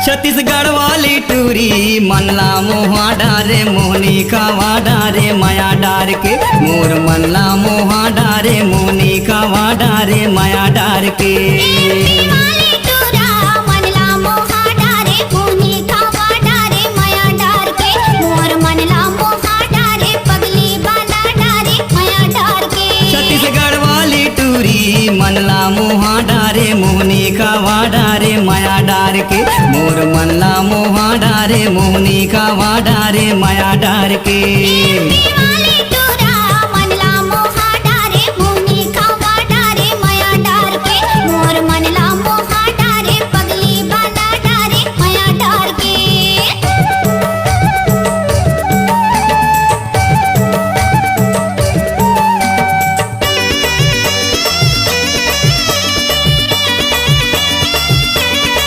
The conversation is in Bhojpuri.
छत्तीसगढ़ वाली टूरी मनला मोहा डारे मोहनी का वाडारे माया डार के मोर मनला मोहा डारे मोहनी का वाडारे माया डार के मनला मोहा डारे मोहनी का वाडारे माया डार के मोर मनला मोहा डारे मोहनी का वाडारे माया डार के।